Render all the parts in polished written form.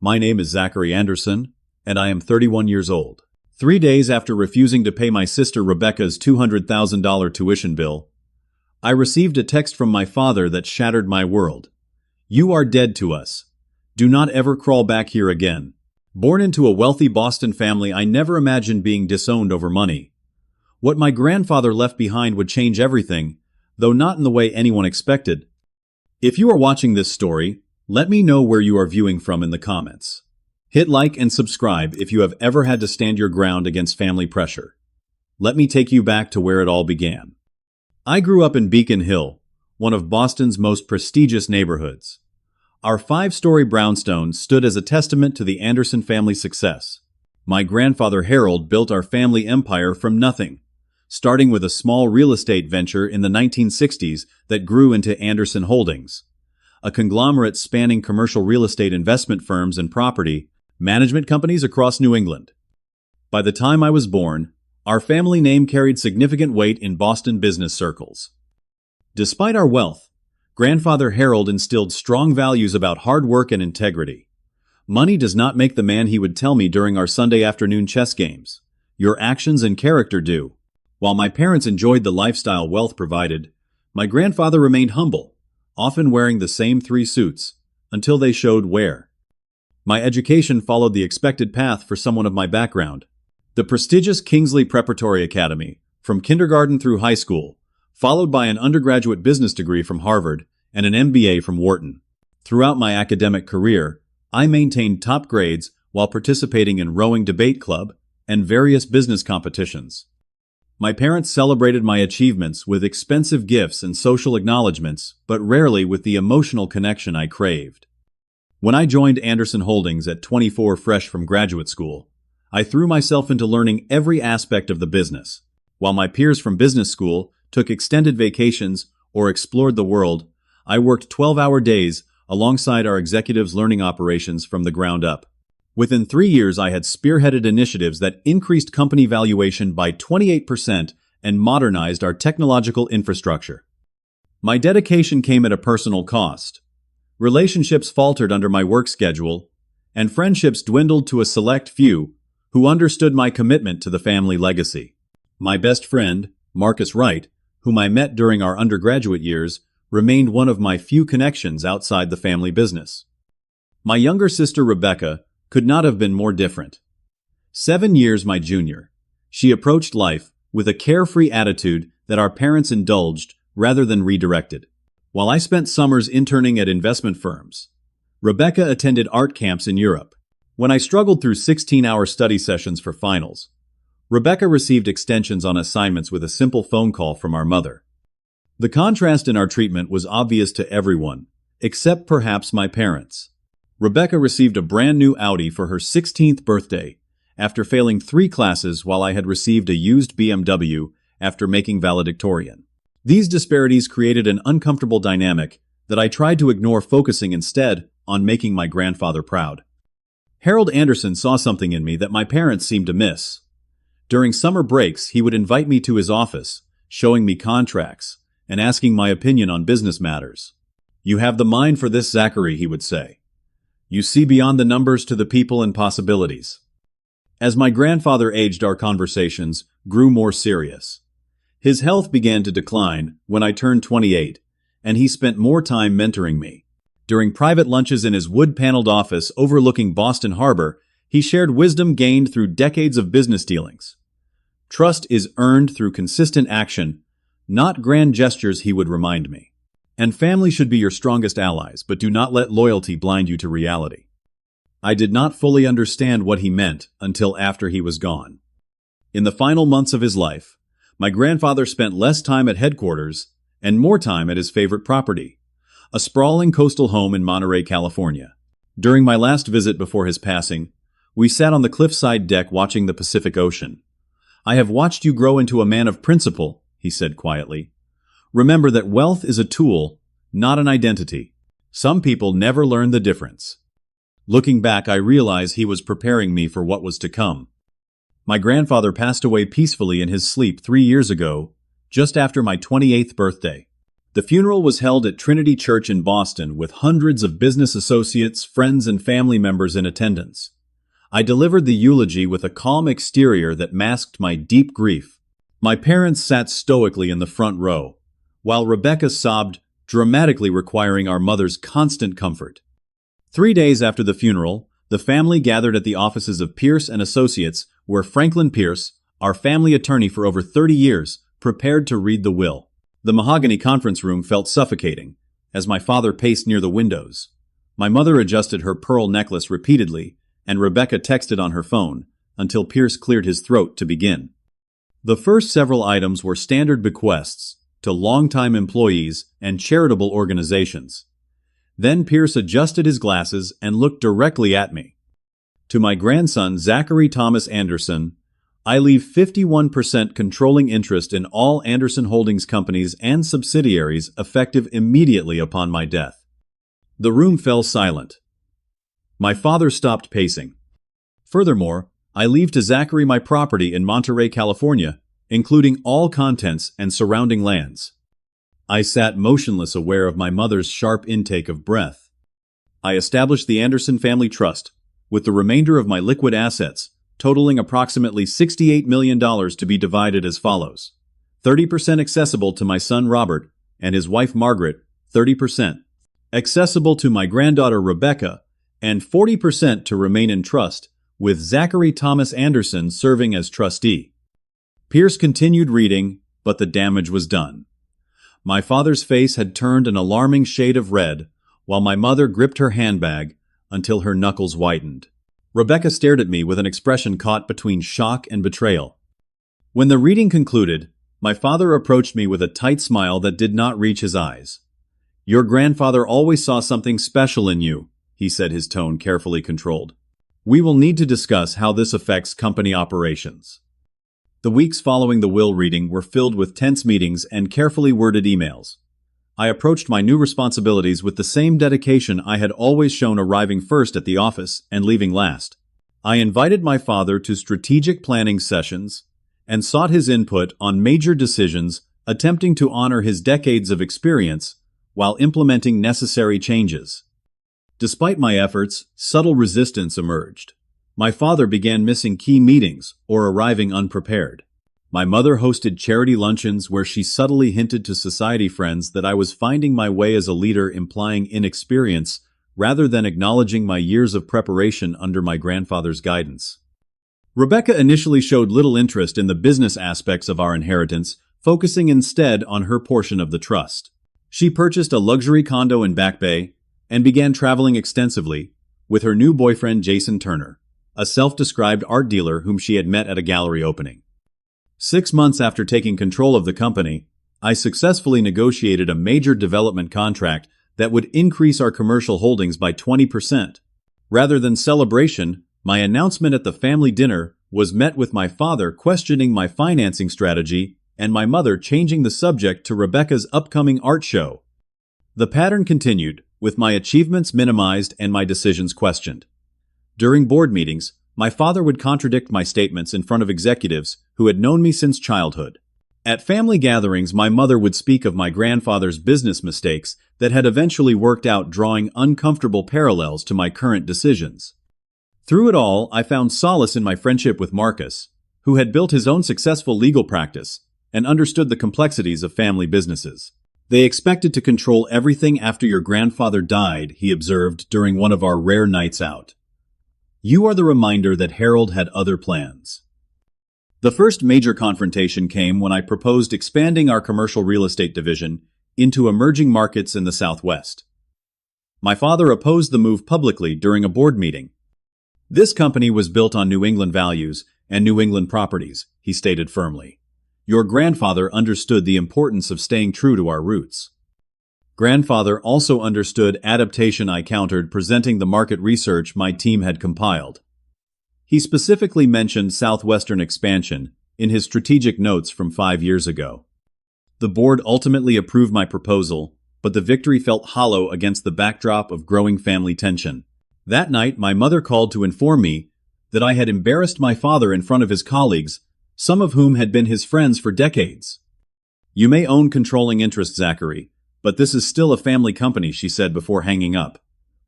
My name is Zachary Anderson, and I am 31 years old. 3 days after refusing to pay my sister Rebecca's $200,000 tuition bill, I received a text from my father that shattered my world. "You are dead to us. Do not ever crawl back here again." Born into a wealthy Boston family, I never imagined being disowned over money. What my grandfather left behind would change everything, though not in the way anyone expected. If you are watching this story, let me know where you are viewing from in the comments. Hit like and subscribe if you have ever had to stand your ground against family pressure. Let me take you back to where it all began. I grew up in Beacon Hill, one of Boston's most prestigious neighborhoods. Our 5-story brownstone stood as a testament to the Anderson family's success. My grandfather Harold built our family empire from nothing, starting with a small real estate venture in the 1960s that grew into Anderson Holdings, a conglomerate spanning commercial real estate investment firms and property management companies across New England. By the time I was born, our family name carried significant weight in Boston business circles. Despite our wealth, Grandfather Harold instilled strong values about hard work and integrity. "Money does not make the man," he would tell me during our Sunday afternoon chess games. "Your actions and character do." While my parents enjoyed the lifestyle wealth provided, my grandfather remained humble, often wearing the same 3 suits, until they showed wear. My education followed the expected path for someone of my background. The prestigious Kingsley Preparatory Academy, from kindergarten through high school, followed by an undergraduate business degree from Harvard and an MBA from Wharton. Throughout my academic career, I maintained top grades while participating in rowing debate club and various business competitions. My parents celebrated my achievements with expensive gifts and social acknowledgments, but rarely with the emotional connection I craved. When I joined Anderson Holdings at 24, fresh from graduate school, I threw myself into learning every aspect of the business. While my peers from business school took extended vacations or explored the world, I worked 12-hour days alongside our executives learning operations from the ground up. Within 3 years, I had spearheaded initiatives that increased company valuation by 28% and modernized our technological infrastructure. My dedication came at a personal cost. Relationships faltered under my work schedule, and friendships dwindled to a select few who understood my commitment to the family legacy. My best friend, Marcus Wright, whom I met during our undergraduate years, remained one of my few connections outside the family business. My younger sister Rebecca could not have been more different. 7 years my junior, she approached life with a carefree attitude that our parents indulged rather than redirected. While I spent summers interning at investment firms, Rebecca attended art camps in Europe. When I struggled through 16-hour study sessions for finals, Rebecca received extensions on assignments with a simple phone call from our mother. The contrast in our treatment was obvious to everyone, except perhaps my parents. Rebecca received a brand new Audi for her 16th birthday after failing 3 classes, while I had received a used BMW after making valedictorian. These disparities created an uncomfortable dynamic that I tried to ignore, focusing instead on making my grandfather proud. Harold Anderson saw something in me that my parents seemed to miss. During summer breaks, he would invite me to his office, showing me contracts and asking my opinion on business matters. "You have the mind for this, Zachary," he would say. "You see beyond the numbers to the people and possibilities." As my grandfather aged, our conversations grew more serious. His health began to decline when I turned 28, and he spent more time mentoring me. During private lunches in his wood-paneled office overlooking Boston Harbor, he shared wisdom gained through decades of business dealings. "Trust is earned through consistent action, not grand gestures," he would remind me. "And family should be your strongest allies, but do not let loyalty blind you to reality." I did not fully understand what he meant until after he was gone. In the final months of his life, my grandfather spent less time at headquarters and more time at his favorite property, a sprawling coastal home in Monterey, California. During my last visit before his passing, we sat on the cliffside deck watching the Pacific Ocean. "I have watched you grow into a man of principle," he said quietly. "Remember that wealth is a tool, not an identity. Some people never learn the difference." Looking back, I realize he was preparing me for what was to come. My grandfather passed away peacefully in his sleep 3 years ago, just after my 28th birthday. The funeral was held at Trinity Church in Boston with hundreds of business associates, friends, and family members in attendance. I delivered the eulogy with a calm exterior that masked my deep grief. My parents sat stoically in the front row, while Rebecca sobbed, dramatically requiring our mother's constant comfort. 3 days after the funeral, the family gathered at the offices of Pierce and Associates, where Franklin Pierce, our family attorney for over 30 years, prepared to read the will. The mahogany conference room felt suffocating, as my father paced near the windows. My mother adjusted her pearl necklace repeatedly, and Rebecca texted on her phone, until Pierce cleared his throat to begin. The first several items were standard bequests to longtime employees and charitable organizations. Then Pierce adjusted his glasses and looked directly at me. To my grandson, Zachary Thomas Anderson, I leave 51% controlling interest in all Anderson Holdings companies and subsidiaries effective immediately upon my death. The room fell silent. My father stopped pacing. Furthermore, I leave to Zachary my property in Monterey, California, including all contents and surrounding lands. I sat motionless, aware of my mother's sharp intake of breath. I established the Anderson Family Trust, with the remainder of my liquid assets, totaling approximately $68 million to be divided as follows. 30% accessible to my son Robert and his wife Margaret, 30%. Accessible to my granddaughter Rebecca, and 40% to remain in trust, with Zachary Thomas Anderson serving as trustee. Pierce continued reading, but the damage was done. My father's face had turned an alarming shade of red, while my mother gripped her handbag until her knuckles whitened. Rebecca stared at me with an expression caught between shock and betrayal. When the reading concluded, my father approached me with a tight smile that did not reach his eyes. "Your grandfather always saw something special in you," he said, his tone carefully controlled. "We will need to discuss how this affects company operations." The weeks following the will reading were filled with tense meetings and carefully worded emails. I approached my new responsibilities with the same dedication I had always shown, arriving first at the office and leaving last. I invited my father to strategic planning sessions and sought his input on major decisions, attempting to honor his decades of experience while implementing necessary changes. Despite my efforts, subtle resistance emerged. My father began missing key meetings or arriving unprepared. My mother hosted charity luncheons where she subtly hinted to society friends that I was finding my way as a leader, implying inexperience rather than acknowledging my years of preparation under my grandfather's guidance. Rebecca initially showed little interest in the business aspects of our inheritance, focusing instead on her portion of the trust. She purchased a luxury condo in Back Bay and began traveling extensively with her new boyfriend Jason Turner, a self-described art dealer whom she had met at a gallery opening. 6 months after taking control of the company, I successfully negotiated a major development contract that would increase our commercial holdings by 20%. Rather than celebration, my announcement at the family dinner was met with my father questioning my financing strategy and my mother changing the subject to Rebecca's upcoming art show. The pattern continued, with my achievements minimized and my decisions questioned. During board meetings, my father would contradict my statements in front of executives who had known me since childhood. At family gatherings, my mother would speak of my grandfather's business mistakes that had eventually worked out, drawing uncomfortable parallels to my current decisions. Through it all, I found solace in my friendship with Marcus, who had built his own successful legal practice and understood the complexities of family businesses. "They expected to control everything after your grandfather died," he observed during one of our rare nights out. "You are the reminder that Harold had other plans." The first major confrontation came when I proposed expanding our commercial real estate division into emerging markets in the Southwest. My father opposed the move publicly during a board meeting. "This company was built on New England values and New England properties," he stated firmly. "Your grandfather understood the importance of staying true to our roots." Grandfather also understood adaptation, I countered, presenting the market research my team had compiled. He specifically mentioned Southwestern expansion in his strategic notes from 5 years ago. The board ultimately approved my proposal, but the victory felt hollow against the backdrop of growing family tension. That night, my mother called to inform me that I had embarrassed my father in front of his colleagues, some of whom had been his friends for decades. "You may own controlling interest, Zachary, But this is still a family company, she said before hanging up.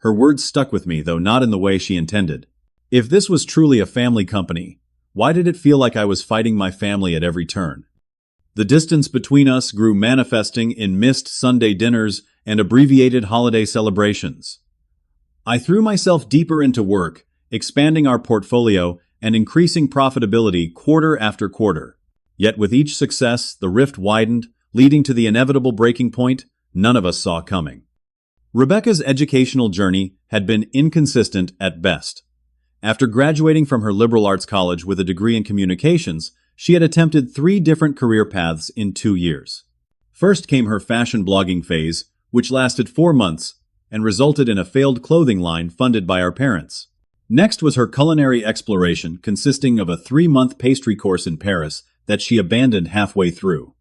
Her words stuck with me, though not in the way she intended. If this was truly a family company, why did it feel like I was fighting my family at every turn? The distance between us grew, manifesting in missed Sunday dinners and abbreviated holiday celebrations. I threw myself deeper into work, expanding our portfolio and increasing profitability quarter after quarter. Yet with each success, the rift widened, leading to the inevitable breaking point none of us saw coming. Rebecca's educational journey had been inconsistent at best. After graduating from her liberal arts college with a degree in communications, she had attempted 3 different career paths in 2 years. First came her fashion blogging phase, which lasted 4 months and resulted in a failed clothing line funded by our parents. Next was her culinary exploration, consisting of a 3-month pastry course in Paris that she abandoned halfway through.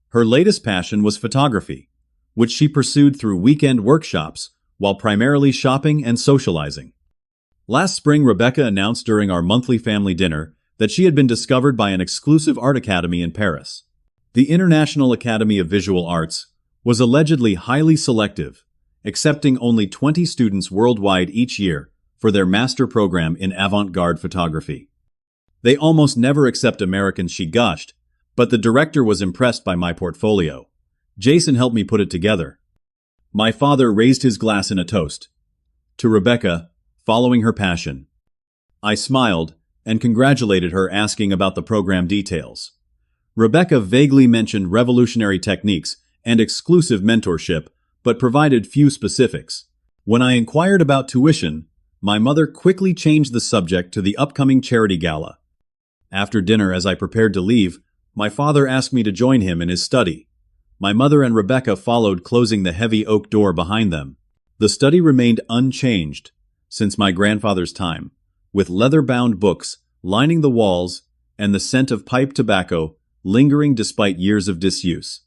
Her latest passion was photography, which she pursued through weekend workshops while primarily shopping and socializing. Last spring, Rebecca announced during our monthly family dinner that she had been discovered by an exclusive art academy in Paris. The International Academy of Visual Arts was allegedly highly selective, accepting only 20 students worldwide each year for their master program in avant-garde photography. They almost never accept Americans, she gushed, but the director was impressed by my portfolio. Jason helped me put it together. My father raised his glass in a toast. To Rebecca, following her passion. I smiled and congratulated her, asking about the program details. Rebecca vaguely mentioned revolutionary techniques and exclusive mentorship, but provided few specifics. When I inquired about tuition, my mother quickly changed the subject to the upcoming charity gala. After dinner, as I prepared to leave, my father asked me to join him in his study. My mother and Rebecca followed, closing the heavy oak door behind them. The study remained unchanged since my grandfather's time, with leather-bound books lining the walls and the scent of pipe tobacco lingering despite years of disuse.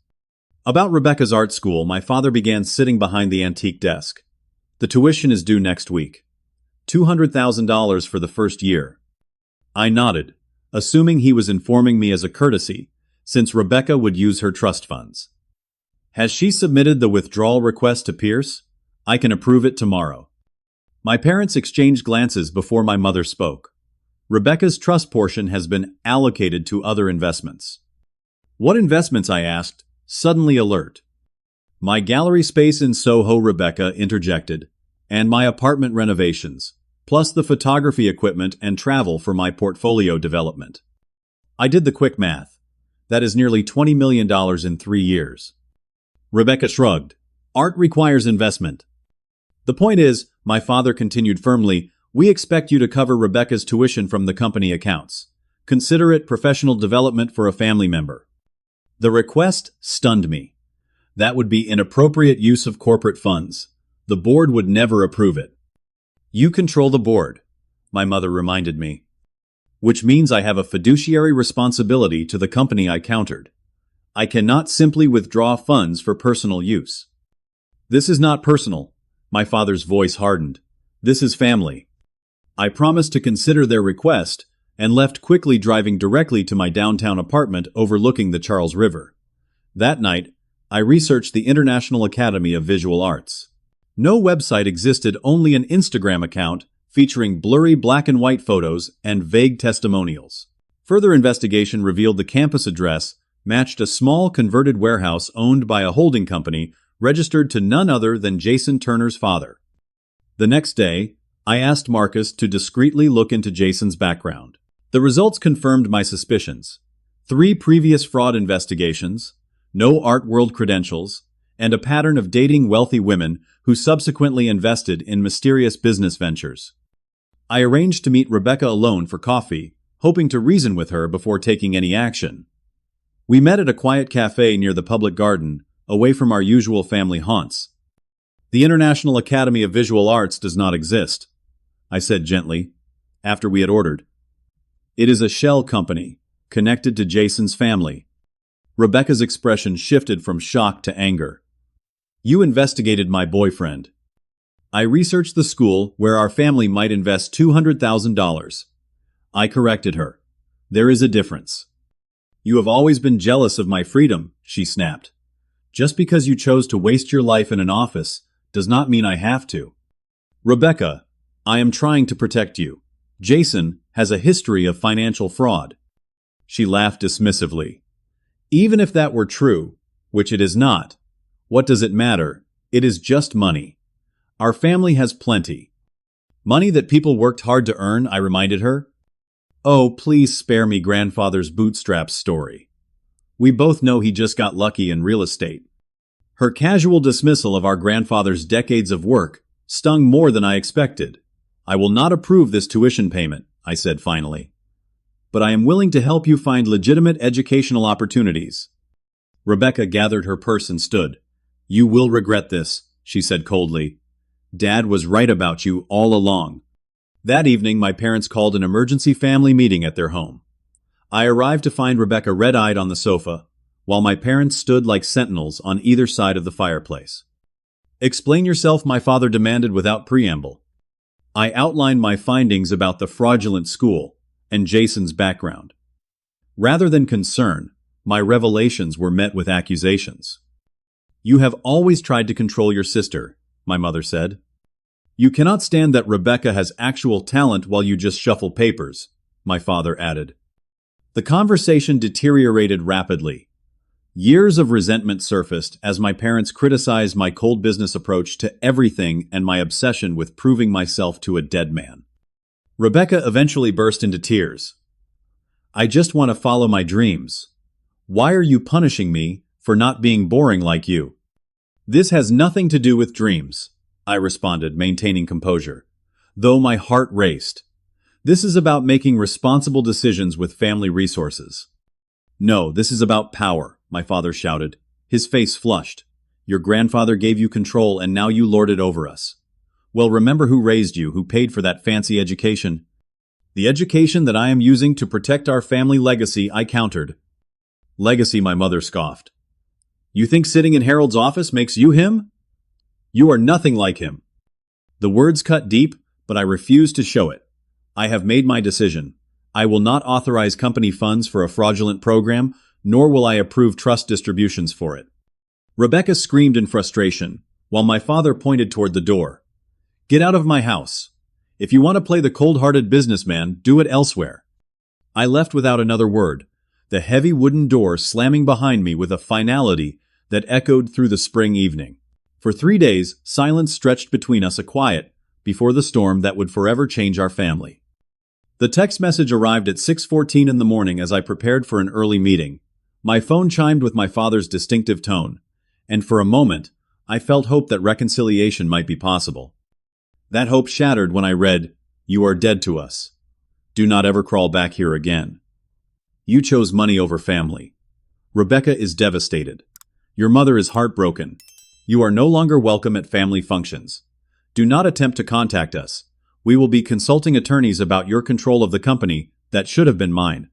About Rebecca's art school, my father began sitting behind the antique desk. The tuition is due next week. $200,000 for the first year. I nodded, assuming he was informing me as a courtesy, since Rebecca would use her trust funds. Has she submitted the withdrawal request to Pierce? I can approve it tomorrow. My parents exchanged glances before my mother spoke. Rebecca's trust portion has been allocated to other investments. What investments? I asked, suddenly alert. My gallery space in Soho, Rebecca interjected, and my apartment renovations, plus the photography equipment and travel for my portfolio development. I did the quick math. That is nearly $20 million in 3 years. Rebecca shrugged. Art requires investment. The point is, my father continued firmly, we expect you to cover Rebecca's tuition from the company accounts. Consider it professional development for a family member. The request stunned me. That would be inappropriate use of corporate funds. The board would never approve it. You control the board, my mother reminded me. Which means I have a fiduciary responsibility to the company, I countered. I cannot simply withdraw funds for personal use. This is not personal. My father's voice hardened. This is family. I promised to consider their request and left quickly, driving directly to my downtown apartment overlooking the Charles River. That night, I researched the International Academy of Visual Arts. No website existed, only an Instagram account featuring blurry black and white photos and vague testimonials. Further investigation revealed the campus address matched a small converted warehouse owned by a holding company registered to none other than Jason Turner's father. The next day, I asked Marcus to discreetly look into Jason's background. The results confirmed my suspicions. 3 previous fraud investigations, no art world credentials, and a pattern of dating wealthy women who subsequently invested in mysterious business ventures. I arranged to meet Rebecca alone for coffee, hoping to reason with her before taking any action. We met at a quiet cafe near the public garden, away from our usual family haunts. The International Academy of Visual Arts does not exist, I said gently, after we had ordered. It is a shell company, connected to Jason's family. Rebecca's expression shifted from shock to anger. You investigated my boyfriend. I researched the school where our family might invest $200,000. I corrected her. There is a difference. You have always been jealous of my freedom, she snapped. Just because you chose to waste your life in an office does not mean I have to. Rebecca, I am trying to protect you. Jason has a history of financial fraud. She laughed dismissively. Even if that were true, which it is not, what does it matter? It is just money. Our family has plenty. Money that people worked hard to earn, I reminded her. Oh, please spare me grandfather's bootstraps story. We both know he just got lucky in real estate. Her casual dismissal of our grandfather's decades of work stung more than I expected. I will not approve this tuition payment, I said finally. But I am willing to help you find legitimate educational opportunities. Rebecca gathered her purse and stood. You will regret this, she said coldly. Dad was right about you all along. That evening, my parents called an emergency family meeting at their home. I arrived to find Rebecca red-eyed on the sofa, while my parents stood like sentinels on either side of the fireplace. Explain yourself, my father demanded without preamble. I outlined my findings about the fraudulent school and Jason's background. Rather than concern, my revelations were met with accusations. You have always tried to control your sister, my mother said. You cannot stand that Rebecca has actual talent while you just shuffle papers, my father added. The conversation deteriorated rapidly. Years of resentment surfaced as my parents criticized my cold business approach to everything and my obsession with proving myself to a dead man. Rebecca eventually burst into tears. I just want to follow my dreams. Why are you punishing me for not being boring like you? This has nothing to do with dreams, I responded, maintaining composure, though my heart raced. This is about making responsible decisions with family resources. No, this is about power, my father shouted, his face flushed. Your grandfather gave you control and now you lord it over us. Well, remember who raised you, who paid for that fancy education? The education that I am using to protect our family legacy, I countered. Legacy, my mother scoffed. You think sitting in Harold's office makes you him? You are nothing like him. The words cut deep, but I refused to show it. I have made my decision. I will not authorize company funds for a fraudulent program, nor will I approve trust distributions for it. Rebecca screamed in frustration, while my father pointed toward the door. Get out of my house. If you want to play the cold-hearted businessman, do it elsewhere. I left without another word, the heavy wooden door slamming behind me with a finality that echoed through the spring evening. For 3 days, silence stretched between us, a quiet before the storm that would forever change our family. The text message arrived at 6:14 in the morning as I prepared for an early meeting. My phone chimed with my father's distinctive tone, and for a moment, I felt hope that reconciliation might be possible. That hope shattered when I read, You are dead to us. Do not ever crawl back here again. You chose money over family. Rebecca is devastated. Your mother is heartbroken. You are no longer welcome at family functions. Do not attempt to contact us. We will be consulting attorneys about your control of the company that should have been mine.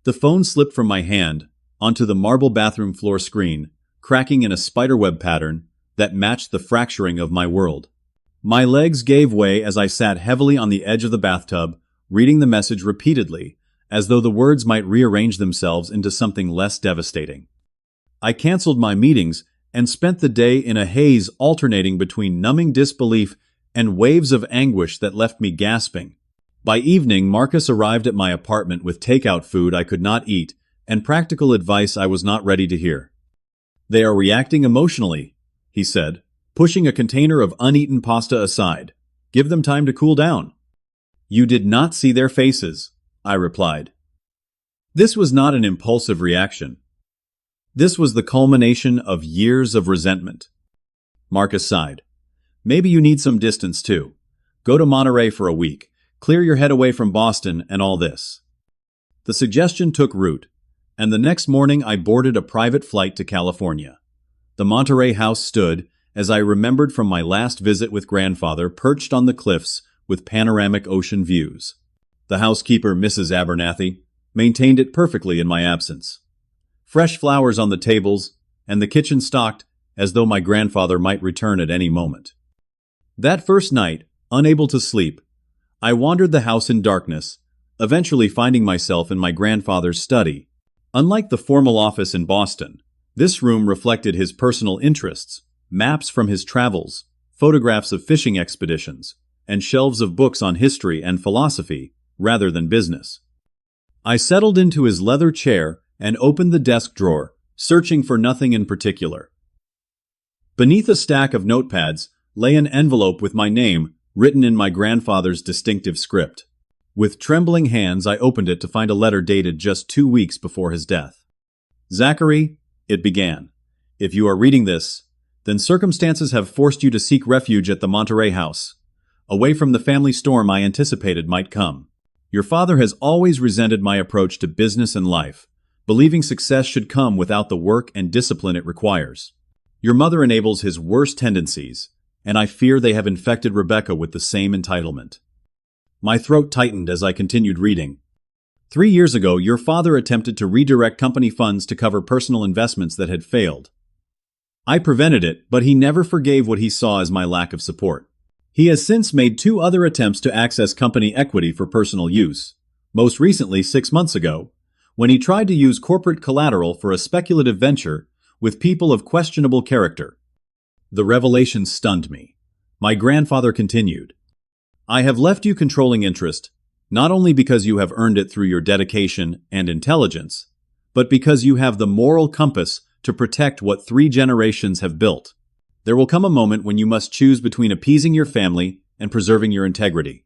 The phone slipped from my hand onto the marble bathroom floor screen, cracking in a spiderweb pattern that matched the fracturing of my world. My legs gave way as I sat heavily on the edge of the bathtub, reading the message repeatedly, as though the words might rearrange themselves into something less devastating. I canceled my meetings and spent the day in a haze alternating between numbing disbelief and waves of anguish that left me gasping. By evening, Marcus arrived at my apartment with takeout food I could not eat and practical advice I was not ready to hear. They are reacting emotionally, he said, pushing a container of uneaten pasta aside. Give them time to cool down. You did not see their faces, I replied. This was not an impulsive reaction. This was the culmination of years of resentment. Marcus sighed. Maybe you need some distance too. Go to Monterey for a week. Clear your head away from Boston and all this. The suggestion took root, and the next morning I boarded a private flight to California. The Monterey house stood, as I remembered from my last visit with grandfather, perched on the cliffs with panoramic ocean views. The housekeeper, Mrs. Abernathy, maintained it perfectly in my absence. Fresh flowers on the tables, and the kitchen stocked as though my grandfather might return at any moment. That first night, unable to sleep, I wandered the house in darkness, eventually finding myself in my grandfather's study. Unlike the formal office in Boston, This room reflected his personal interests, maps from his travels, photographs of fishing expeditions, and shelves of books on history and philosophy, rather than business. I settled into his leather chair and opened the desk drawer, searching for nothing in particular. Beneath a stack of notepads lay an envelope with my name written in my grandfather's distinctive script. With trembling hands, I opened it to find a letter dated just 2 weeks before his death. "Zachary," it began, "if you are reading this, then circumstances have forced you to seek refuge at the Monterey house, away from the family storm I anticipated might come. Your father has always resented my approach to business and life, believing success should come without the work and discipline it requires. Your mother enables his worst tendencies, and I fear they have infected Rebecca with the same entitlement." My throat tightened as I continued reading. 3 years ago, your father attempted to redirect company funds to cover personal investments that had failed. I prevented it, but he never forgave what he saw as my lack of support. He has since made 2 other attempts to access company equity for personal use, most recently 6 months ago, when he tried to use corporate collateral for a speculative venture with people of questionable character. The revelation stunned me. My grandfather continued, "I have left you controlling interest, not only because you have earned it through your dedication and intelligence, but because you have the moral compass to protect what 3 generations have built. There will come a moment when you must choose between appeasing your family and preserving your integrity.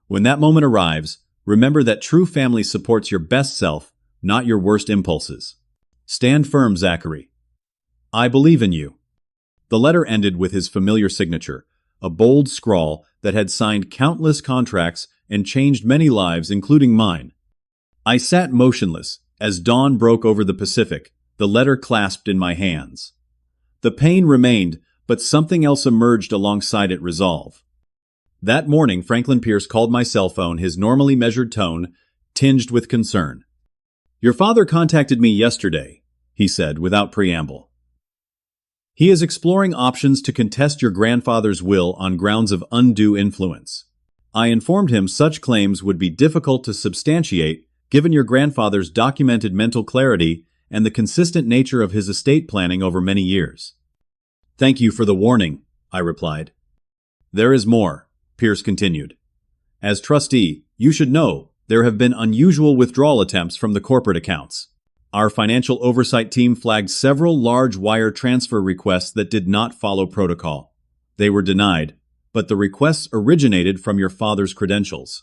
When that moment arrives, remember that true family supports your best self, not your worst impulses. Stand firm, Zachary. I believe in you." The letter ended with his familiar signature, a bold scrawl that had signed countless contracts and changed many lives, including mine. I sat motionless as dawn broke over the Pacific, the letter clasped in my hands. The pain remained, but something else emerged alongside it: resolve. That morning, Franklin Pierce called my cell phone, his normally measured tone tinged with concern. "Your father contacted me yesterday," he said without preamble. "He is exploring options to contest your grandfather's will on grounds of undue influence. I informed him such claims would be difficult to substantiate given your grandfather's documented mental clarity and the consistent nature of his estate planning over many years." "Thank you for the warning," I replied. "There is more," Pierce continued. "As trustee, you should know there have been unusual withdrawal attempts from the corporate accounts. Our financial oversight team flagged several large wire transfer requests that did not follow protocol. They were denied, but the requests originated from your father's credentials."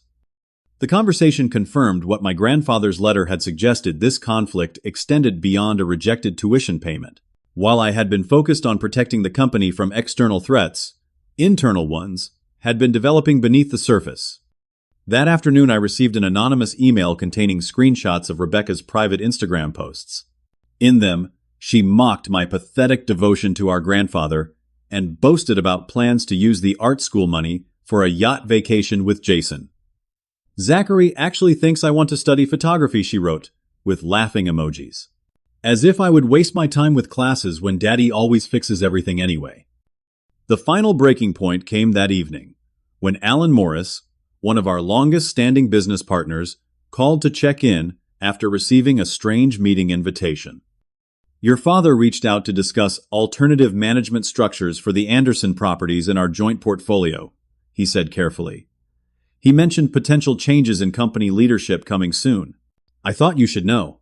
The conversation confirmed what my grandfather's letter had suggested: this conflict extended beyond a rejected tuition payment. While I had been focused on protecting the company from external threats, internal ones had been developing beneath the surface. That afternoon, I received an anonymous email containing screenshots of Rebecca's private Instagram posts. In them, she mocked my pathetic devotion to our grandfather and boasted about plans to use the art school money for a yacht vacation with Jason. "Zachary actually thinks I want to study photography," she wrote, with laughing emojis. "As if I would waste my time with classes when Daddy always fixes everything anyway." The final breaking point came that evening, when Alan Morris, one of our longest-standing business partners, called to check in after receiving a strange meeting invitation. "Your father reached out to discuss alternative management structures for the Anderson properties in our joint portfolio," he said carefully. "He mentioned potential changes in company leadership coming soon. I thought you should know."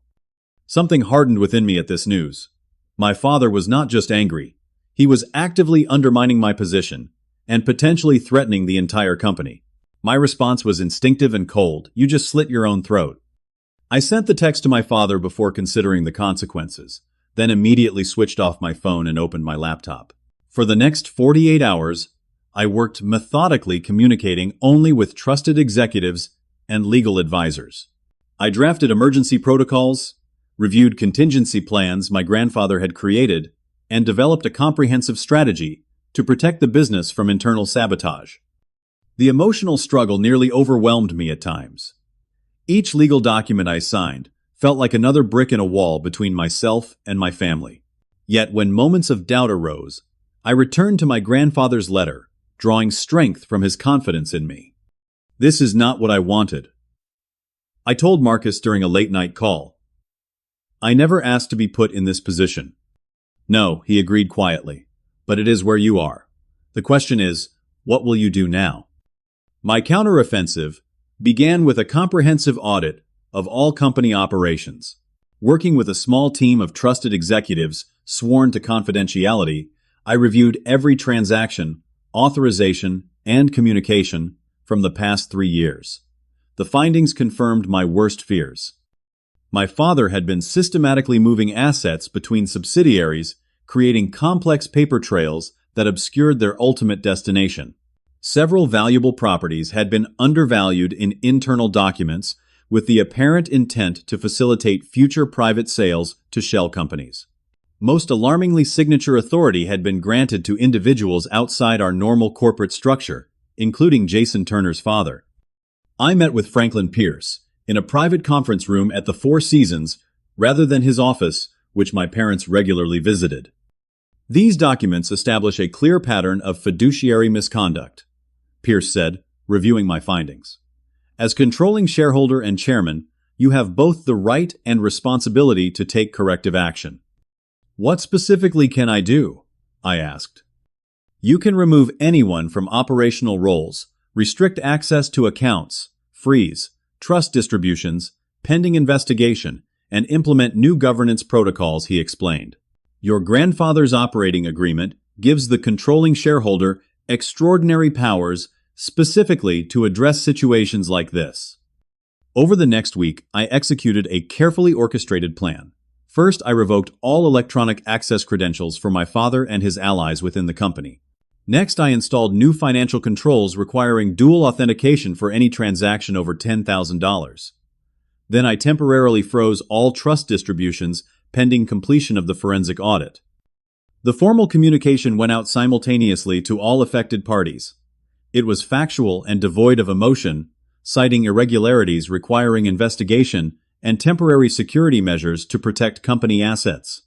Something hardened within me at this news. My father was not just angry. He was actively undermining my position and potentially threatening the entire company. My response was instinctive and cold: "You just slit your own throat." I sent the text to my father before considering the consequences, then immediately switched off my phone and opened my laptop. For the next 48 hours, I worked methodically, communicating only with trusted executives and legal advisors. I drafted emergency protocols, reviewed contingency plans my grandfather had created, and developed a comprehensive strategy to protect the business from internal sabotage. The emotional struggle nearly overwhelmed me at times. Each legal document I signed felt like another brick in a wall between myself and my family. Yet when moments of doubt arose, I returned to my grandfather's letter, drawing strength from his confidence in me. "This is not what I wanted," I told Marcus during a late-night call. "I never asked to be put in this position. No, he agreed quietly. But it is where you are. The question is, what will you do now? My counteroffensive began with a comprehensive audit of all company operations. Working with a small team of trusted executives sworn to confidentiality, I reviewed every transaction, authorization, and communication from the past 3 years. The findings confirmed my worst fears. My father had been systematically moving assets between subsidiaries, creating complex paper trails that obscured their ultimate destination. Several valuable properties had been undervalued in internal documents with the apparent intent to facilitate future private sales to shell companies. Most alarmingly, signature authority had been granted to individuals outside our normal corporate structure, including Jason Turner's father. I met with Franklin Pierce in a private conference room at the Four Seasons rather than his office, which my parents regularly visited. These documents establish a clear pattern of fiduciary misconduct, Pierce said, reviewing my findings. As controlling shareholder and chairman, you have both the right and responsibility to take corrective action. What specifically can I do? I asked. You can remove anyone from operational roles, restrict access to accounts, freeze trust distributions, pending investigation, and implement new governance protocols, he explained. Your grandfather's operating agreement gives the controlling shareholder extraordinary powers specifically to address situations like this. Over the next week, I executed a carefully orchestrated plan. First, I revoked all electronic access credentials for my father and his allies within the company. Next, I installed new financial controls requiring dual authentication for any transaction over $10,000. Then I temporarily froze all trust distributions pending completion of the forensic audit. The formal communication went out simultaneously to all affected parties. It was factual and devoid of emotion, citing irregularities requiring investigation and temporary security measures to protect company assets.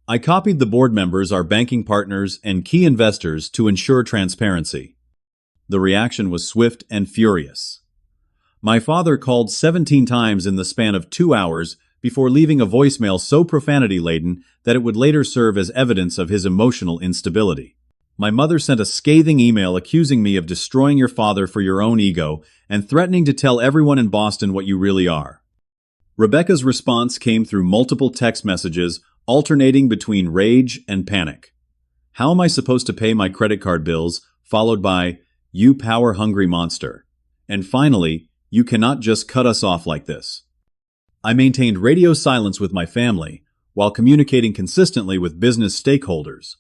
I copied the board members, our banking partners, and key investors to ensure transparency. The reaction was swift and furious. My father called 17 times in the span of 2 hours before leaving a voicemail so profanity-laden that it would later serve as evidence of his emotional instability. My mother sent a scathing email accusing me of destroying your father for your own ego and threatening to tell everyone in Boston what you really are. Rebecca's response came through multiple text messages, alternating between rage and panic. How am I supposed to pay my credit card bills, followed by, you power-hungry monster. And finally, you cannot just cut us off like this. I maintained radio silence with my family, while communicating consistently with business stakeholders.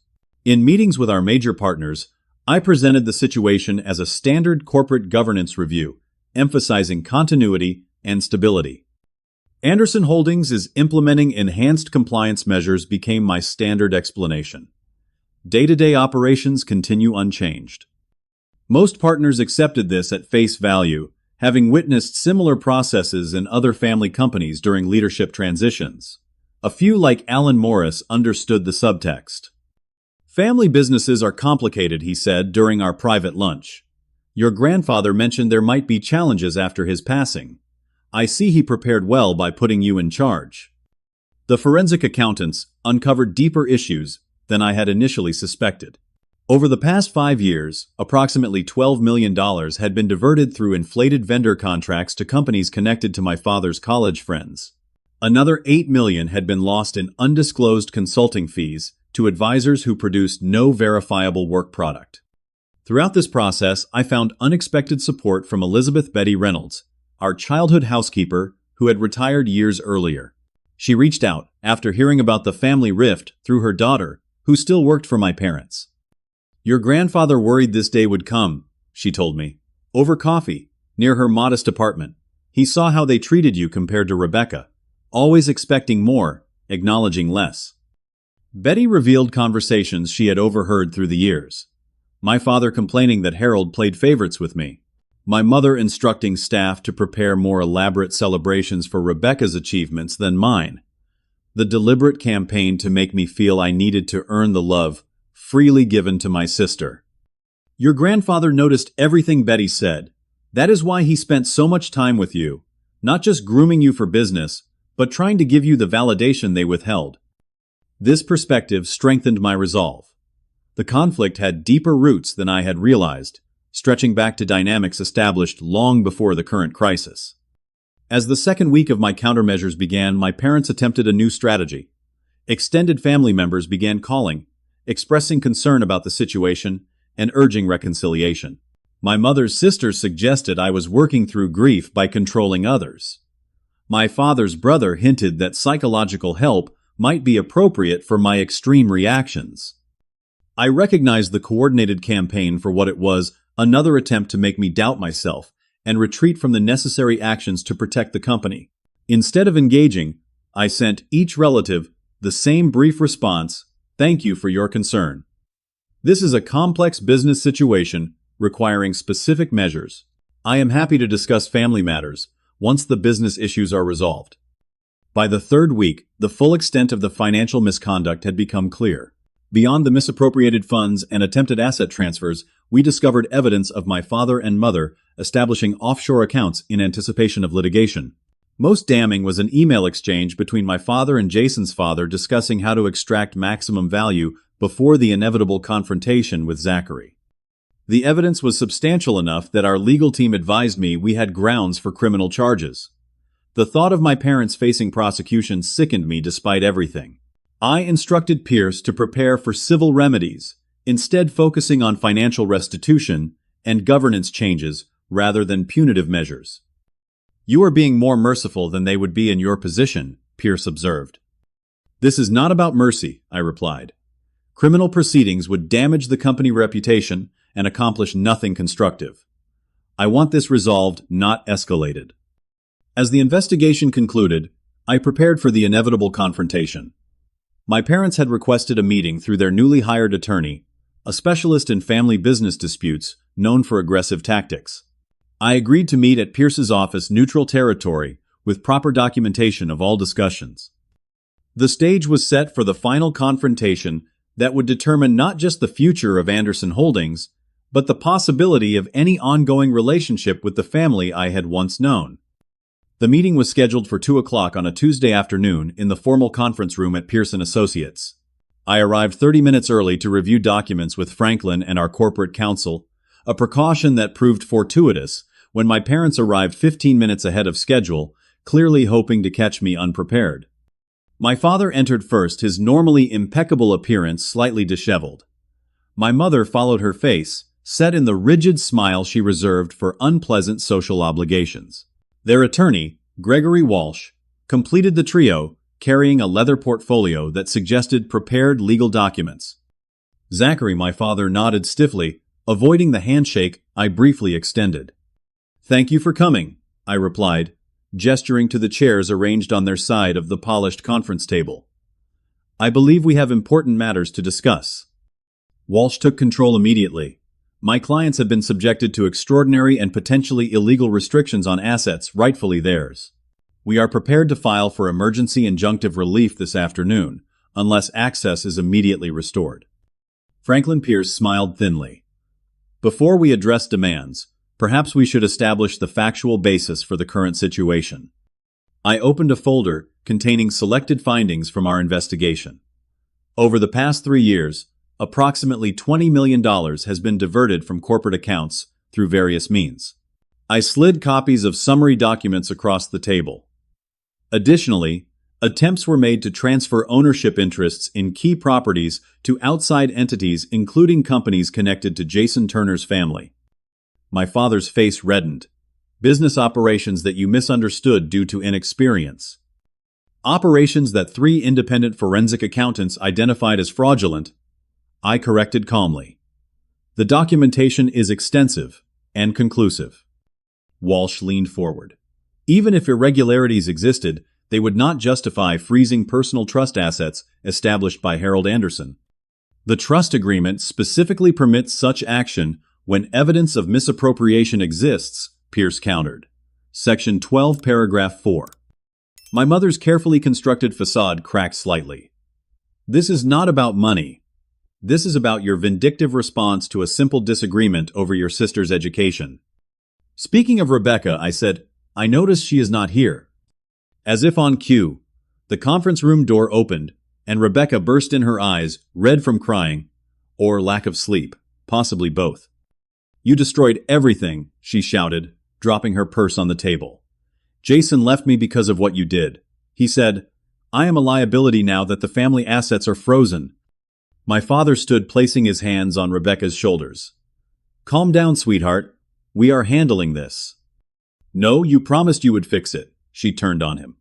In meetings with our major partners, I presented the situation as a standard corporate governance review, emphasizing continuity and stability. Anderson Holdings is implementing enhanced compliance measures became my standard explanation. Day-to-day operations continue unchanged. Most partners accepted this at face value, having witnessed similar processes in other family companies during leadership transitions. A few, like Alan Morris, understood the subtext. Family businesses are complicated, he said during our private lunch. Your grandfather mentioned there might be challenges after his passing. I see he prepared well by putting you in charge. The forensic accountants uncovered deeper issues than I had initially suspected. Over the past 5 years, approximately $12 million had been diverted through inflated vendor contracts to companies connected to my father's college friends. Another $8 million had been lost in undisclosed consulting fees to advisors who produced no verifiable work product. Throughout this process, I found unexpected support from Elizabeth Betty Reynolds, our childhood housekeeper who had retired years earlier. She reached out after hearing about the family rift through her daughter, who still worked for my parents. Your grandfather worried this day would come, she told me. Over coffee, near her modest apartment. He saw how they treated you compared to Rebecca, always expecting more, acknowledging less. Betty revealed conversations she had overheard through the years. My father complaining that Harold played favorites with me. My mother instructing staff to prepare more elaborate celebrations for Rebecca's achievements than mine. The deliberate campaign to make me feel I needed to earn the love freely given to my sister. Your grandfather noticed everything Betty said. That is why he spent so much time with you, not just grooming you for business, but trying to give you the validation they withheld. This perspective strengthened my resolve. The conflict had deeper roots than I had realized, stretching back to dynamics established long before the current crisis. As the second week of my countermeasures began, my parents attempted a new strategy. Extended family members began calling, expressing concern about the situation and urging reconciliation. My mother's sisters suggested I was working through grief by controlling others. My father's brother hinted that psychological help might be appropriate for my extreme reactions. I recognized the coordinated campaign for what it was, another attempt to make me doubt myself and retreat from the necessary actions to protect the company. Instead of engaging, I sent each relative the same brief response, "Thank you for your concern. This is a complex business situation requiring specific measures. I am happy to discuss family matters once the business issues are resolved." By the third week, the full extent of the financial misconduct had become clear. Beyond the misappropriated funds and attempted asset transfers, we discovered evidence of my father and mother establishing offshore accounts in anticipation of litigation. Most damning was an email exchange between my father and Jason's father discussing how to extract maximum value before the inevitable confrontation with Zachary. The evidence was substantial enough that our legal team advised me we had grounds for criminal charges. The thought of my parents facing prosecution sickened me despite everything. I instructed Pierce to prepare for civil remedies, instead focusing on financial restitution and governance changes rather than punitive measures. "You are being more merciful than they would be in your position," Pierce observed. "This is not about mercy," I replied. "Criminal proceedings would damage the company reputation and accomplish nothing constructive. I want this resolved, not escalated." As the investigation concluded, I prepared for the inevitable confrontation. My parents had requested a meeting through their newly hired attorney, a specialist in family business disputes known for aggressive tactics. I agreed to meet at Pierce's office, neutral territory, with proper documentation of all discussions. The stage was set for the final confrontation that would determine not just the future of Anderson Holdings, but the possibility of any ongoing relationship with the family I had once known. The meeting was scheduled for 2 o'clock on a Tuesday afternoon in the formal conference room at Pearson Associates. I arrived 30 minutes early to review documents with Franklin and our corporate counsel, a precaution that proved fortuitous when my parents arrived 15 minutes ahead of schedule, clearly hoping to catch me unprepared. My father entered first, his normally impeccable appearance slightly disheveled. My mother followed her face, set in the rigid smile she reserved for unpleasant social obligations. Their attorney, Gregory Walsh, completed the trio, carrying a leather portfolio that suggested prepared legal documents. Zachary, my father, nodded stiffly, avoiding the handshake I briefly extended. "Thank you for coming," I replied, gesturing to the chairs arranged on their side of the polished conference table. "I believe we have important matters to discuss." Walsh took control immediately. My clients have been subjected to extraordinary and potentially illegal restrictions on assets rightfully theirs. We are prepared to file for emergency injunctive relief this afternoon, unless access is immediately restored. Franklin Pierce smiled thinly. "Before we address demands, perhaps we should establish the factual basis for the current situation." I opened a folder containing selected findings from our investigation. Over the past 3 years, approximately $20 million has been diverted from corporate accounts through various means. I slid copies of summary documents across the table. Additionally, attempts were made to transfer ownership interests in key properties to outside entities, including companies connected to Jason Turner's family. My father's face reddened. "Business operations that you misunderstood due to inexperience. Operations that 3 independent forensic accountants identified as fraudulent," I corrected calmly. "The documentation is extensive and conclusive." Walsh leaned forward. "Even if irregularities existed, they would not justify freezing personal trust assets established by Harold Anderson. The trust agreement specifically permits such action when evidence of misappropriation exists," Pierce countered. Section 12, paragraph 4. My mother's carefully constructed facade cracked slightly. "This is not about money. This is about your vindictive response to a simple disagreement over your sister's education." "Speaking of Rebecca," I said, "I notice she is not here." As if on cue, the conference room door opened, And Rebecca burst in her eyes, red from crying, or lack of sleep, possibly both. "You destroyed everything," she shouted, dropping her purse on the table. "Jason left me because of what you did. He said, 'I am a liability now that the family assets are frozen.'" My father stood, placing his hands on Rebecca's shoulders. "Calm down, sweetheart. We are handling this." "No, you promised you would fix it," she turned on him.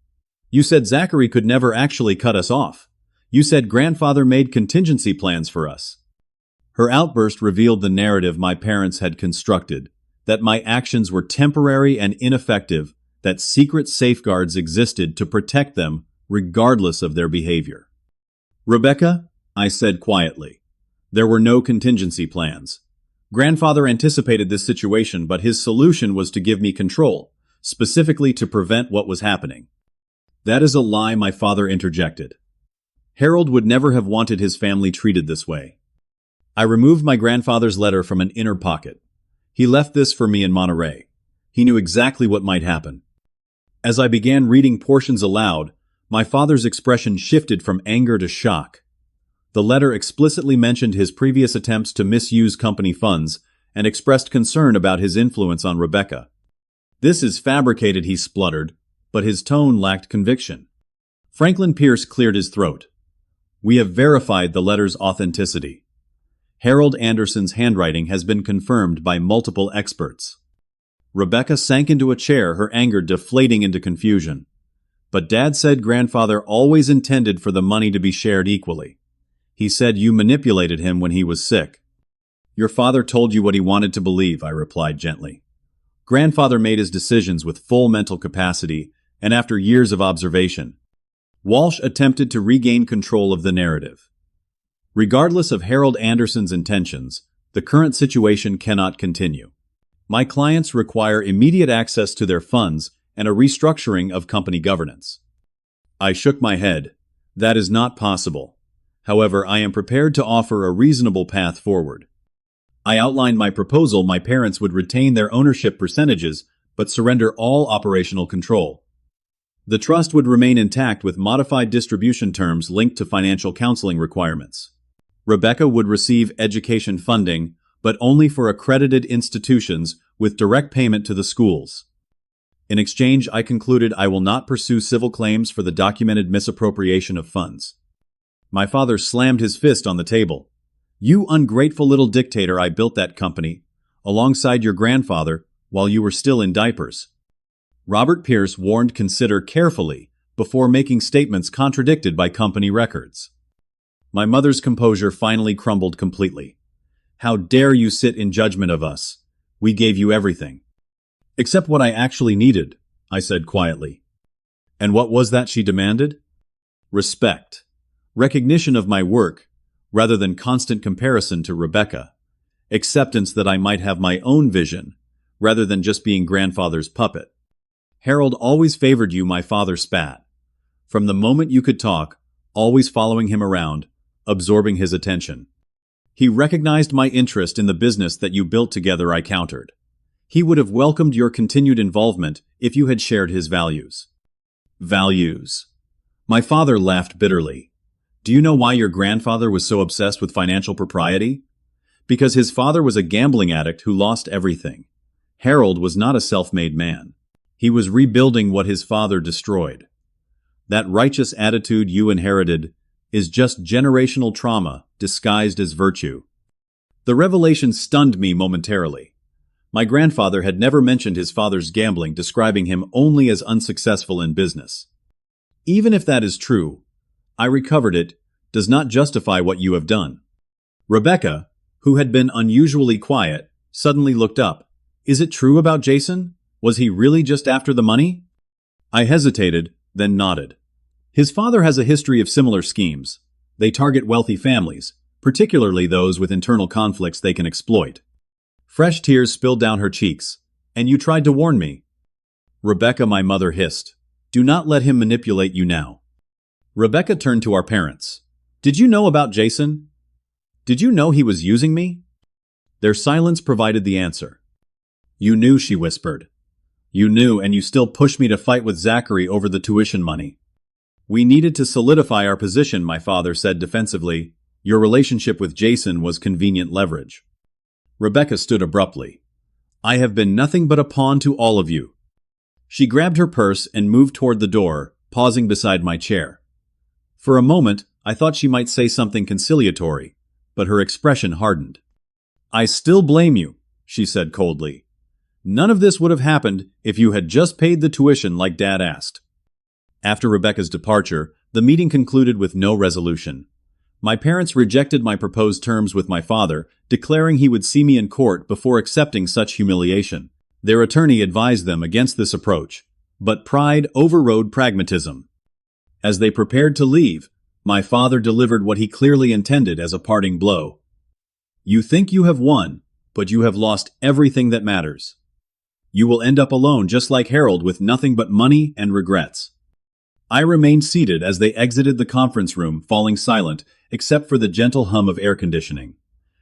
"You said Zachary could never actually cut us off. You said grandfather made contingency plans for us." Her outburst revealed the narrative my parents had constructed, that my actions were temporary and ineffective, that secret safeguards existed to protect them regardless of their behavior. "Rebecca," I said quietly, "there were no contingency plans. Grandfather anticipated this situation, but his solution was to give me control, specifically to prevent what was happening." "That is a lie," my father interjected. "Harold would never have wanted his family treated this way." I removed my grandfather's letter from an inner pocket. He left this for me in Monterey. He knew exactly what might happen. As I began reading portions aloud, my father's expression shifted from anger to shock. The letter explicitly mentioned his previous attempts to misuse company funds and expressed concern about his influence on Rebecca. "This is fabricated," he spluttered, but his tone lacked conviction. Franklin Pierce cleared his throat. "We have verified the letter's authenticity. Harold Anderson's handwriting has been confirmed by multiple experts." Rebecca sank into a chair, her anger deflating into confusion. "But Dad said grandfather always intended for the money to be shared equally. He said you manipulated him when he was sick." "Your father told you what he wanted to believe," I replied gently. "Grandfather made his decisions with full mental capacity and after years of observation." Walsh attempted to regain control of the narrative. "Regardless of Harold Anderson's intentions, the current situation cannot continue. My clients require immediate access to their funds and a restructuring of company governance." I shook my head. "That is not possible. However, I am prepared to offer a reasonable path forward." I outlined my proposal. My parents would retain their ownership percentages, but surrender all operational control. The trust would remain intact with modified distribution terms linked to financial counseling requirements. Rebecca would receive education funding, but only for accredited institutions with direct payment to the schools. In exchange, I concluded I will not pursue civil claims for the documented misappropriation of funds. My father slammed his fist on the table. "You ungrateful little dictator, I built that company, alongside your grandfather, while you were still in diapers." Robert Pierce warned, "Consider carefully before making statements contradicted by company records." My mother's composure finally crumbled completely. "How dare you sit in judgment of us? We gave you everything." "Except what I actually needed," I said quietly. "And what was that?" she demanded. "Respect. Recognition of my work, rather than constant comparison to Rebecca. Acceptance that I might have my own vision, rather than just being grandfather's puppet. Harold always favored you," my father spat. "From the moment you could talk, always following him around, absorbing his attention. He recognized my interest in the business that you built together," I countered. "He would have welcomed your continued involvement if you had shared his values." "Values." My father laughed bitterly. "Do you know why your grandfather was so obsessed with financial propriety? Because his father was a gambling addict who lost everything. Harold was not a self-made man. He was rebuilding what his father destroyed. That righteous attitude you inherited is just generational trauma disguised as virtue." The revelation stunned me momentarily. My grandfather had never mentioned his father's gambling, describing him only as unsuccessful in business. "Even if that is true," I recovered, "it does not justify what you have done." Rebecca, who had been unusually quiet, suddenly looked up. "Is it true about Jason? Was he really just after the money?" I hesitated, then nodded. "His father has a history of similar schemes. They target wealthy families, particularly those with internal conflicts they can exploit." Fresh tears spilled down her cheeks. "And you tried to warn me." "Rebecca," my mother hissed, "do not let him manipulate you now." Rebecca turned to our parents. "Did you know about Jason? Did you know he was using me?" Their silence provided the answer. "You knew," she whispered. "You knew, and you still pushed me to fight with Zachary over the tuition money." We needed to solidify our position, my father said defensively. Your relationship with Jason was convenient leverage. Rebecca stood abruptly. I have been nothing but a pawn to all of you. She grabbed her purse and moved toward the door, pausing beside my chair. For a moment, I thought she might say something conciliatory, but her expression hardened. I still blame you, she said coldly. None of this would have happened if you had just paid the tuition like Dad asked. After Rebecca's departure, the meeting concluded with no resolution. My parents rejected my proposed terms with my father, declaring he would see me in court before accepting such humiliation. Their attorney advised them against this approach, but pride overrode pragmatism. As they prepared to leave, my father delivered what he clearly intended as a parting blow. You think you have won, but you have lost everything that matters. You will end up alone just like Harold with nothing but money and regrets. I remained seated as they exited the conference room, falling silent, except for the gentle hum of air conditioning.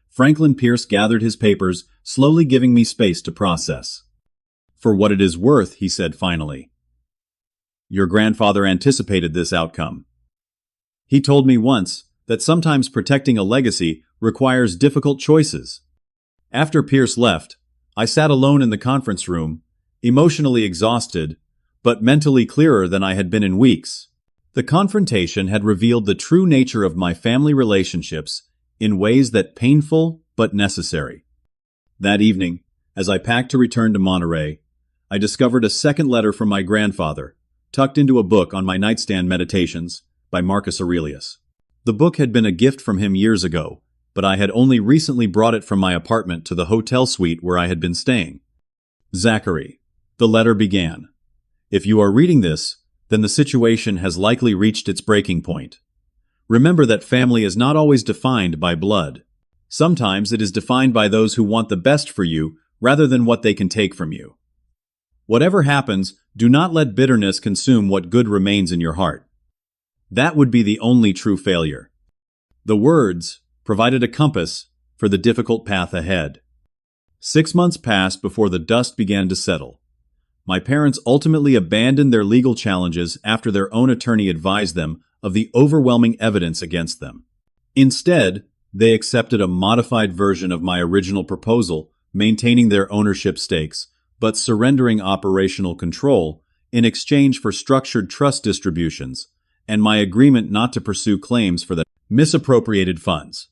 Franklin Pierce gathered his papers, slowly giving me space to process. For what it is worth, he said finally. Your grandfather anticipated this outcome. He told me once that sometimes protecting a legacy requires difficult choices. After Pierce left, I sat alone in the conference room, emotionally exhausted, but mentally clearer than I had been in weeks. The confrontation had revealed the true nature of my family relationships in ways that painful but necessary. That evening, as I packed to return to Monterey, I discovered a second letter from my grandfather, tucked into a book on my nightstand, Meditations, by Marcus Aurelius. The book had been a gift from him years ago, but I had only recently brought it from my apartment to the hotel suite where I had been staying. Zachary, the letter began. If you are reading this, then the situation has likely reached its breaking point. Remember that family is not always defined by blood. Sometimes it is defined by those who want the best for you rather than what they can take from you. Whatever happens, do not let bitterness consume what good remains in your heart. That would be the only true failure. The words provided a compass for the difficult path ahead. 6 months passed before the dust began to settle. My parents ultimately abandoned their legal challenges after their own attorney advised them of the overwhelming evidence against them. Instead, they accepted a modified version of my original proposal, maintaining their ownership stakes, but surrendering operational control in exchange for structured trust distributions, and my agreement not to pursue claims for the misappropriated funds.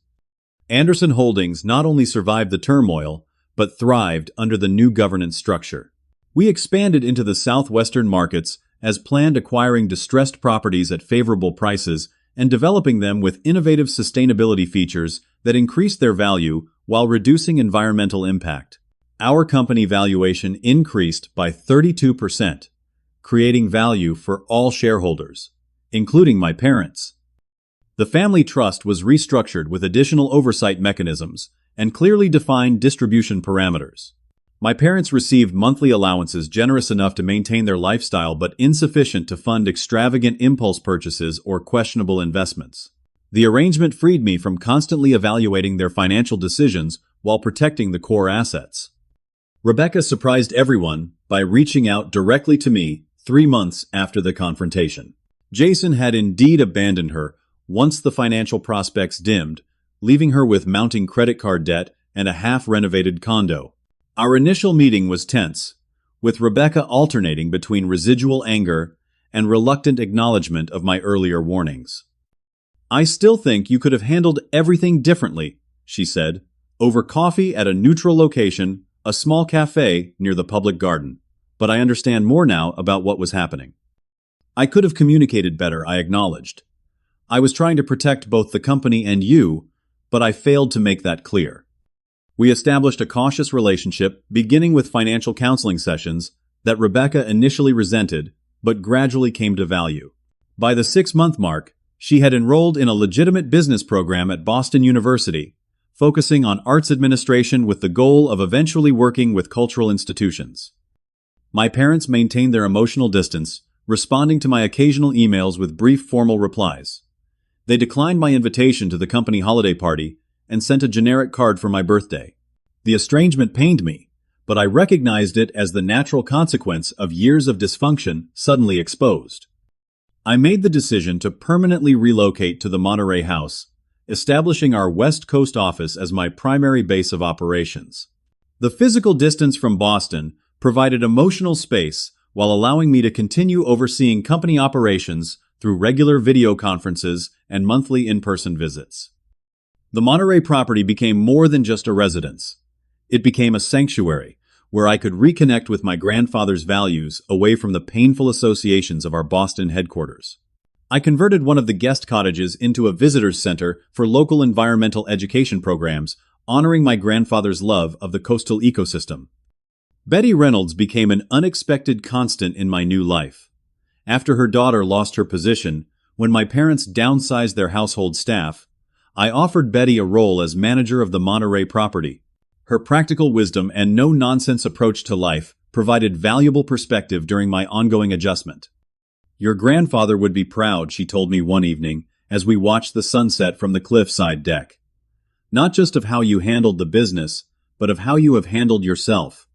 Anderson Holdings not only survived the turmoil, but thrived under the new governance structure. We expanded into the southwestern markets as planned, acquiring distressed properties at favorable prices and developing them with innovative sustainability features that increased their value while reducing environmental impact. Our company valuation increased by 32%, creating value for all shareholders, including my parents. The family trust was restructured with additional oversight mechanisms and clearly defined distribution parameters. My parents received monthly allowances generous enough to maintain their lifestyle but insufficient to fund extravagant impulse purchases or questionable investments. The arrangement freed me from constantly evaluating their financial decisions while protecting the core assets. Rebecca surprised everyone by reaching out directly to me 3 months after the confrontation. Jason had indeed abandoned her once the financial prospects dimmed, leaving her with mounting credit card debt and a half-renovated condo. Our initial meeting was tense, with Rebecca alternating between residual anger and reluctant acknowledgement of my earlier warnings. I still think you could have handled everything differently, she said, over coffee at a neutral location, a small cafe near the public garden. But I understand more now about what was happening. I could have communicated better, I acknowledged. I was trying to protect both the company and you, but I failed to make that clear. We established a cautious relationship, beginning with financial counseling sessions that Rebecca initially resented, but gradually came to value. By the 6-month mark, she had enrolled in a legitimate business program at Boston University, focusing on arts administration with the goal of eventually working with cultural institutions. My parents maintained their emotional distance, responding to my occasional emails with brief formal replies. They declined my invitation to the company holiday party and sent a generic card for my birthday. The estrangement pained me, but I recognized it as the natural consequence of years of dysfunction suddenly exposed. I made the decision to permanently relocate to the Monterey house, establishing our West Coast office as my primary base of operations. The physical distance from Boston provided emotional space while allowing me to continue overseeing company operations through regular video conferences and monthly in-person visits. The Monterey property became more than just a residence. It became a sanctuary where I could reconnect with my grandfather's values away from the painful associations of our Boston headquarters. I converted one of the guest cottages into a visitor's center for local environmental education programs, honoring my grandfather's love of the coastal ecosystem. Betty Reynolds became an unexpected constant in my new life. After her daughter lost her position, when my parents downsized their household staff, I offered Betty a role as manager of the Monterey property. Her practical wisdom and no-nonsense approach to life provided valuable perspective during my ongoing adjustment. "Your grandfather would be proud," she told me one evening as we watched the sunset from the cliffside deck. "Not just of how you handled the business, but of how you have handled yourself."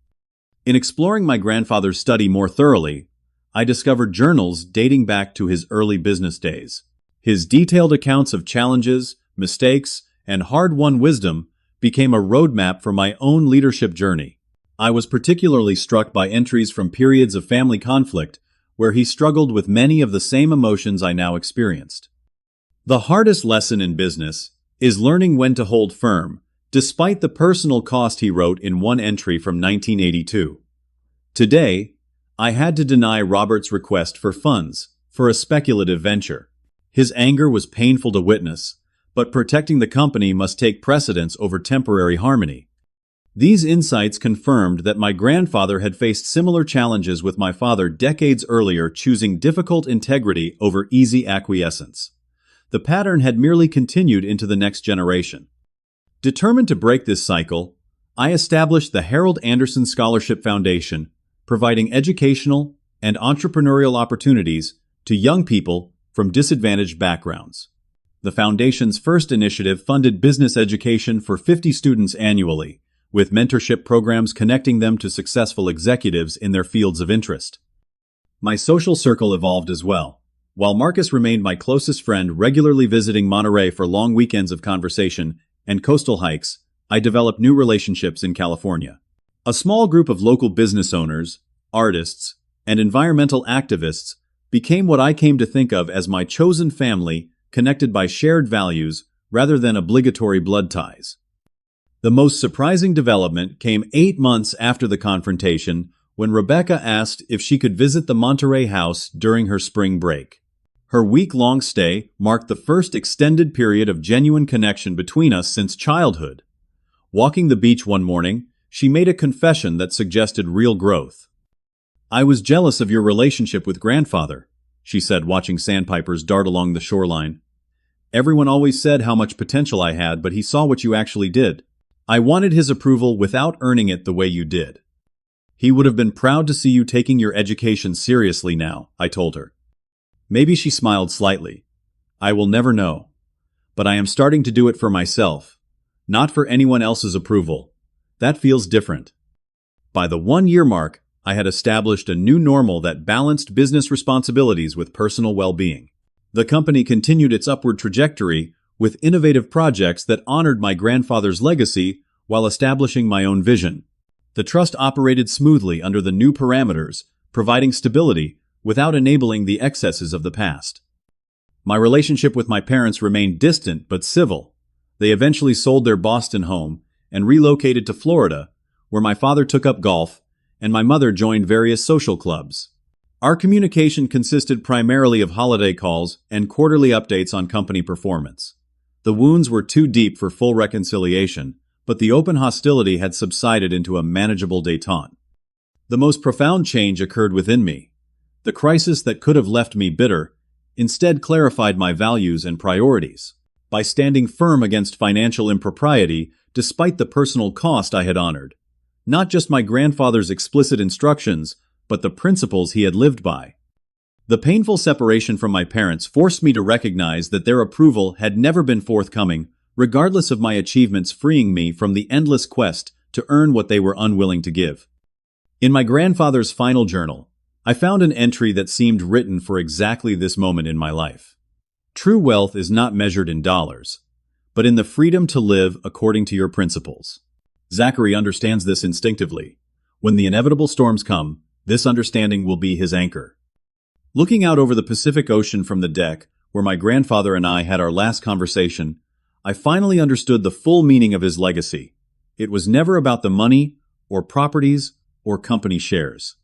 In exploring my grandfather's study more thoroughly, I discovered journals dating back to his early business days. His detailed accounts of challenges, mistakes, and hard-won wisdom became a roadmap for my own leadership journey. I was particularly struck by entries from periods of family conflict where he struggled with many of the same emotions I now experienced. The hardest lesson in business is learning when to hold firm, despite the personal cost, he wrote in one entry from 1982. Today, I had to deny Robert's request for funds for a speculative venture. His anger was painful to witness, but protecting the company must take precedence over temporary harmony. These insights confirmed that my grandfather had faced similar challenges with my father decades earlier, choosing difficult integrity over easy acquiescence. The pattern had merely continued into the next generation. Determined to break this cycle, I established the Harold Anderson Scholarship Foundation, providing educational and entrepreneurial opportunities to young people from disadvantaged backgrounds. The foundation's first initiative funded business education for 50 students annually, with mentorship programs connecting them to successful executives in their fields of interest. My social circle evolved as well. While Marcus remained my closest friend, regularly visiting Monterey for long weekends of conversation and coastal hikes, I developed new relationships in California. A small group of local business owners, artists, and environmental activists became what I came to think of as my chosen family, connected by shared values rather than obligatory blood ties. The most surprising development came 8 months after the confrontation, when Rebecca asked if she could visit the Monterey house during her spring break. Her week-long stay marked the first extended period of genuine connection between us since childhood. Walking the beach one morning, she made a confession that suggested real growth. "I was jealous of your relationship with grandfather," she said, watching sandpipers dart along the shoreline. "Everyone always said how much potential I had, but he saw what you actually did. I wanted his approval without earning it the way you did. He would have been proud to see you taking your education seriously now," I told her. Maybe she smiled slightly. I will never know. But I am starting to do it for myself, not for anyone else's approval. That feels different. By the 1-year mark, I had established a new normal that balanced business responsibilities with personal well-being. The company continued its upward trajectory with innovative projects that honored my grandfather's legacy while establishing my own vision. The trust operated smoothly under the new parameters, providing stability without enabling the excesses of the past. My relationship with my parents remained distant but civil. They eventually sold their Boston home and relocated to Florida, where my father took up golf and my mother joined various social clubs. Our communication consisted primarily of holiday calls and quarterly updates on company performance. The wounds were too deep for full reconciliation, but the open hostility had subsided into a manageable détente. The most profound change occurred within me. The crisis that could have left me bitter instead clarified my values and priorities. By standing firm against financial impropriety, despite the personal cost I had honored. Not just my grandfather's explicit instructions, but the principles he had lived by. The painful separation from my parents forced me to recognize that their approval had never been forthcoming, regardless of my achievements, freeing me from the endless quest to earn what they were unwilling to give. In my grandfather's final journal, I found an entry that seemed written for exactly this moment in my life. True wealth is not measured in dollars, but in the freedom to live according to your principles. Zachary understands this instinctively. When the inevitable storms come, this understanding will be his anchor. Looking out over the Pacific Ocean from the deck, where my grandfather and I had our last conversation, I finally understood the full meaning of his legacy. It was never about the money, or properties, or company shares.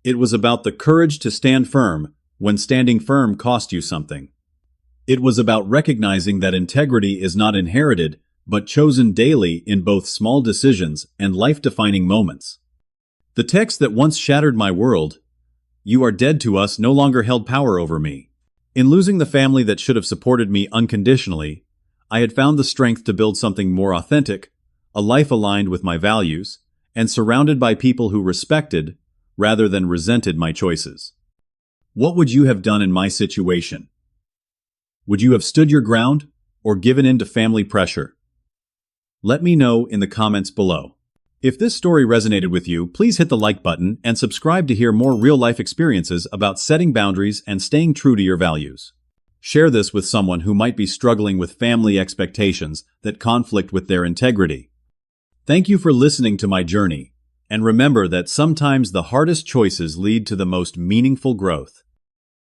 It was about the courage to stand firm when standing firm cost you something. It was about recognizing that integrity is not inherited, but chosen daily in both small decisions and life-defining moments. The text that once shattered my world, "You are dead to us," no longer held power over me. In losing the family that should have supported me unconditionally, I had found the strength to build something more authentic, a life aligned with my values, and surrounded by people who respected, rather than resented, my choices. What would you have done in my situation? Would you have stood your ground, or given in to family pressure? Let me know in the comments below. If this story resonated with you, please hit the like button and subscribe to hear more real-life experiences about setting boundaries and staying true to your values. Share this with someone who might be struggling with family expectations that conflict with their integrity. Thank you for listening to my journey, and remember that sometimes the hardest choices lead to the most meaningful growth.